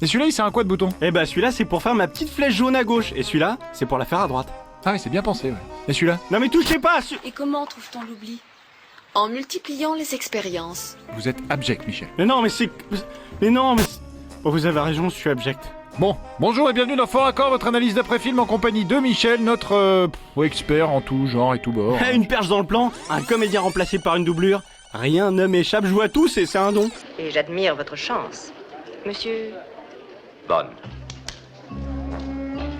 Et celui-là, il sert à quoi de bouton? Eh bah celui-là c'est pour faire ma petite flèche jaune à gauche, et celui-là c'est pour la faire à droite. Ah oui, c'est bien pensé, ouais. Et celui-là? Non mais touchez pas Et comment trouve-t-on l'oubli? En multipliant les expériences. Vous êtes abject, Michel. Mais non mais c'est... Mais non mais... Oh, vous avez raison, je suis abject. Bon, bonjour et bienvenue dans Fort Accord, votre analyse d'après-film en compagnie de Michel, notre expert en tout genre et tout bord. Une perche dans le plan, un comédien remplacé par une doublure, rien ne m'échappe, je vois tous et c'est un don. Et j'admire votre chance. Monsieur... Bond.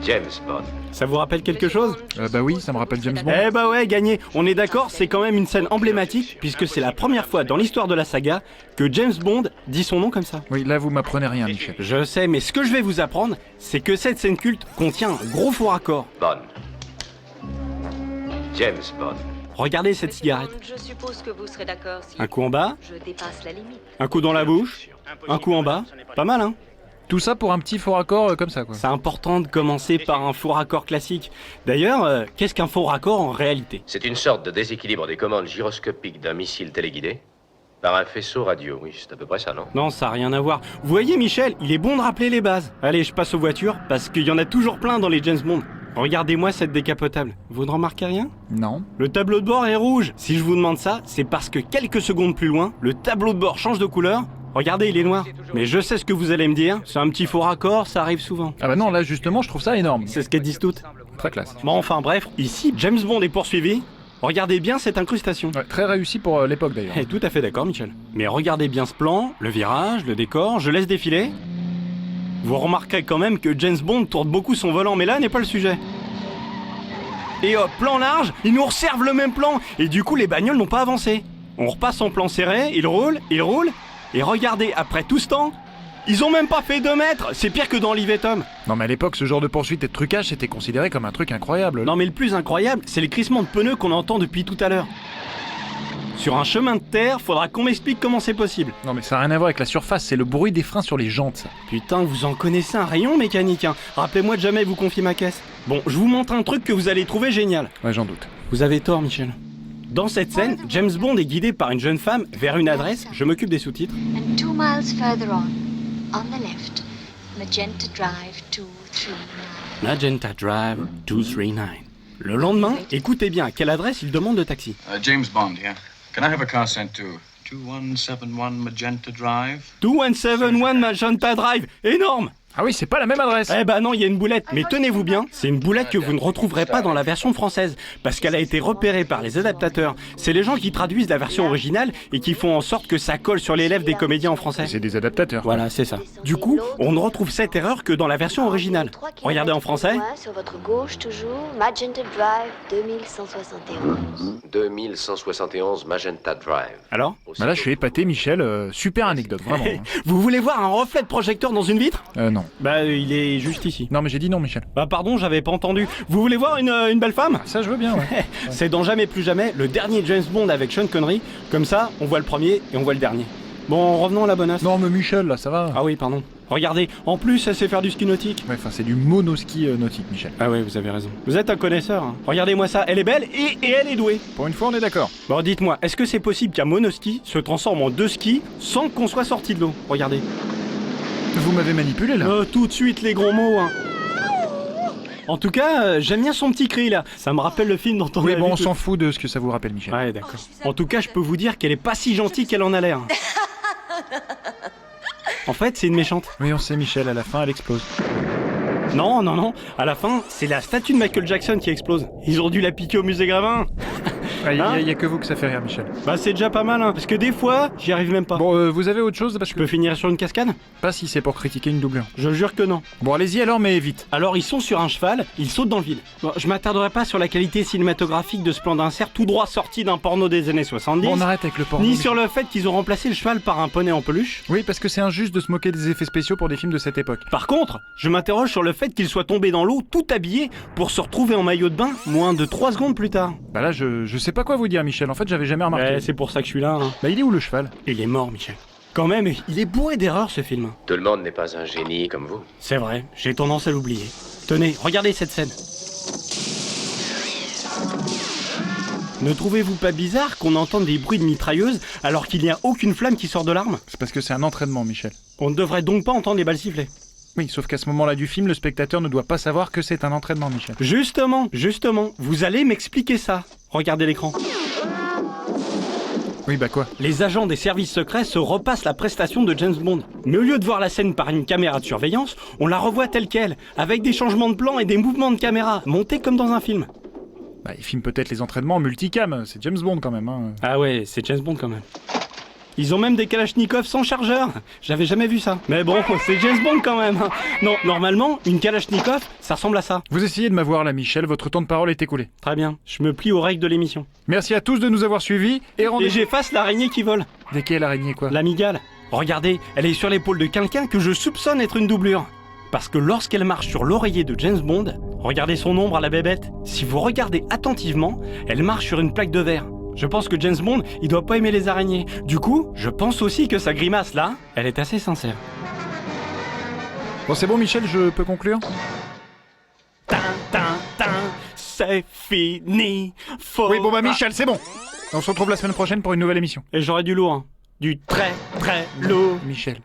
James Bond. Ça vous rappelle quelque chose? Bah oui, ça me rappelle James Bond. Eh bah ouais, gagné. On est d'accord, c'est quand même une scène emblématique, puisque c'est la première fois dans l'histoire de la saga que James Bond dit son nom comme ça. Oui, là vous m'apprenez rien, Michel. Je sais, mais ce que je vais vous apprendre, c'est que cette scène culte contient un gros faux raccord. Bond. James Bond. Regardez cette cigarette. Je suppose que vous serez d'accord si Un coup en bas, je dépasse la limite. un coup dans la bouche, un coup en bas. Pas mal, hein? Tout ça pour un petit faux raccord comme ça, quoi. C'est important de commencer par un faux raccord classique. D'ailleurs, qu'est-ce qu'un faux raccord en réalité? C'est une sorte de déséquilibre des commandes gyroscopiques d'un missile téléguidé par un faisceau radio. Oui, c'est à peu près ça, non? Non, ça n'a rien à voir. Vous voyez, Michel, il est bon de rappeler les bases. Allez, je passe aux voitures, parce qu'il y en a toujours plein dans les James Bond. Regardez-moi cette décapotable. Vous ne remarquez rien? Non. Le tableau de bord est rouge. Si je vous demande ça, c'est parce que quelques secondes plus loin, le tableau de bord change de couleur. Regardez, il est noir. Mais je sais ce que vous allez me dire. C'est un petit faux raccord, ça arrive souvent. Ah bah non, là justement, je trouve ça énorme. C'est ce qu'elles disent toutes. Très classe. Bon, enfin bref, ici, James Bond est poursuivi. Regardez bien cette incrustation. Ouais, très réussi pour l'époque d'ailleurs. Eh, tout à fait d'accord, Michel. Mais regardez bien ce plan, le virage, le décor, je laisse défiler. Vous remarquerez quand même que James Bond tourne beaucoup son volant, mais là n'est pas le sujet. Et hop, plan large, ils nous resservent le même plan, et du coup les bagnoles n'ont pas avancé. On repasse en plan serré, ils roulent, et regardez, après tout ce temps, ils ont même pas fait 2 mètres, c'est pire que dans Liv et Tom. Non mais à l'époque, ce genre de poursuite et de trucage, c'était considéré comme un truc incroyable. Non mais le plus incroyable, c'est les crissements de pneus qu'on entend depuis tout à l'heure. Sur un chemin de terre, faudra qu'on m'explique comment c'est possible. Non mais ça n'a rien à voir avec la surface, c'est le bruit des freins sur les jantes, ça. Putain, vous en connaissez un rayon mécanique, hein. Rappelez-moi de jamais vous confier ma caisse. Bon, je vous montre un truc que vous allez trouver génial. Ouais, j'en doute. Vous avez tort, Michel. Dans cette scène, James Bond est guidé par une jeune femme vers une adresse, je m'occupe des sous-titres. And 2 miles further on the left, Magenta Drive 239. Magenta Drive 239. Le lendemain, écoutez bien à quelle adresse il demande de taxi. James Bond here. Can I have a car sent to 2171 Magenta Drive? 2171 Magenta Drive, énorme! Ah oui, c'est pas la même adresse. Eh ben non, il y a une boulette, mais tenez-vous bien, c'est une boulette que vous ne retrouverez pas dans la version française, parce qu'elle a été repérée par les adaptateurs. C'est les gens qui traduisent la version originale et qui font en sorte que ça colle sur les lèvres des comédiens en français. C'est des adaptateurs. Voilà, c'est ça. Du coup, on ne retrouve cette erreur que dans la version originale. Regardez en français. Sur votre gauche toujours, Magenta Drive 2171. 2171 Magenta Drive. Alors? Bah là, je suis épaté, Michel. Super anecdote, vraiment. hein. Vous voulez voir un reflet de projecteur dans une vitre? Non. Bah, il est juste ici. Non, mais j'ai dit non, Michel. Bah pardon, j'avais pas entendu. Vous voulez voir une belle femme? Ça, je veux bien, ouais. C'est dans Jamais plus jamais, le dernier James Bond avec Sean Connery. Comme ça, on voit le premier et on voit le dernier. Bon, revenons à la bonasse. Non, mais Michel, là, ça va. Ah oui, pardon. Regardez, en plus, elle sait faire du ski nautique. Ouais, enfin, c'est du monoski nautique, Michel. Ah ouais, vous avez raison. Vous êtes un connaisseur, hein. Regardez-moi ça, elle est belle et elle est douée. Pour une fois, on est d'accord. Bon, dites-moi, est-ce que c'est possible qu'un monoski se transforme en 2 skis sans qu'on soit sorti de l'eau? Regardez. Vous m'avez manipulé, là. Tout de suite, les gros mots, hein. En tout cas, j'aime bien son petit cri, là. Ça me rappelle le film dont on Oui, a bon, vu on tout- s'en fout de ce que ça vous rappelle, Michel. Ouais, d'accord. En tout cas, je peux vous dire qu'elle est pas si gentille qu'elle en a l'air. En fait, c'est une méchante. Oui, on sait, Michel, à la fin, elle explose. Non, non, non. À la fin, c'est la statue de Michael Jackson qui explose. Ils ont dû la piquer au musée Gravin. Il Hein y a que vous que ça fait rire, Michel. Bah, c'est déjà pas mal, hein. Parce que des fois, j'y arrive même pas. Bon, vous avez autre chose? Parce Je que peux finir sur une cascade? pas si c'est pour critiquer une doublure. Je jure que non. Bon, allez-y alors, mais vite. Alors, ils sont sur un cheval, ils sautent dans le vide. Bon, je m'attarderai pas sur la qualité cinématographique de ce plan d'insert tout droit sorti d'un porno des années 70. Bon, on arrête avec le porno. Ni Michel. sur le fait qu'ils ont remplacé le cheval par un poney en peluche. Oui, parce que c'est injuste de se moquer des effets spéciaux pour des films de cette époque. Par contre, je m'interroge sur le fait qu'il soit tombé dans l'eau tout habillé pour se retrouver en maillot de bain moins de 3 secondes plus tard. Bah là, je sais pas quoi vous dire, Michel. En fait, j'avais jamais remarqué. Ouais, c'est pour ça que je suis là, hein. Bah, il est où le cheval? Il est mort, Michel. Quand même, il est bourré d'erreurs, ce film. Tout le monde n'est pas un génie comme vous. C'est vrai, j'ai tendance à l'oublier. Tenez, regardez cette scène. Ne trouvez-vous pas bizarre qu'on entende des bruits de mitrailleuse alors qu'il n'y a aucune flamme qui sort de l'arme? C'est parce que c'est un entraînement, Michel. On ne devrait donc pas entendre les balles siffler. Oui, sauf qu'à ce moment-là du film, le spectateur ne doit pas savoir que c'est un entraînement, Michel. Justement, vous allez m'expliquer ça. Regardez l'écran. Oui, bah quoi? Les agents des services secrets se repassent la prestation de James Bond. Mais au lieu de voir la scène par une caméra de surveillance, on la revoit telle qu'elle, avec des changements de plan et des mouvements de caméra, montés comme dans un film. Bah, il filme peut-être les entraînements en multicam, c'est James Bond quand même, hein. Ah ouais, c'est James Bond quand même. Ils ont même des Kalachnikov sans chargeur. J'avais jamais vu ça. Mais bon, c'est James Bond quand même. Non, normalement, une Kalachnikov, ça ressemble à ça. Vous essayez de m'avoir là, Michel, votre temps de parole est écoulé. Très bien, je me plie aux règles de l'émission. Merci à tous de nous avoir suivis, et Et rendez-vous... j'efface l'araignée qui vole. Dès quelle araignée, quoi? La migale. Regardez, elle est sur l'épaule de quelqu'un que je soupçonne être une doublure. Parce que lorsqu'elle marche sur l'oreiller de James Bond, regardez son ombre à la bébête. Si vous regardez attentivement, elle marche sur une plaque de verre. Je pense que James Bond, il doit pas aimer les araignées. Du coup, je pense aussi que sa grimace là, elle est assez sincère. Bon, c'est bon, Michel, je peux conclure? C'est fini. Oui, bon bah Michel, c'est bon. On se retrouve la semaine prochaine pour une nouvelle émission. Et j'aurai du lourd, hein. Du très lourd. Michel.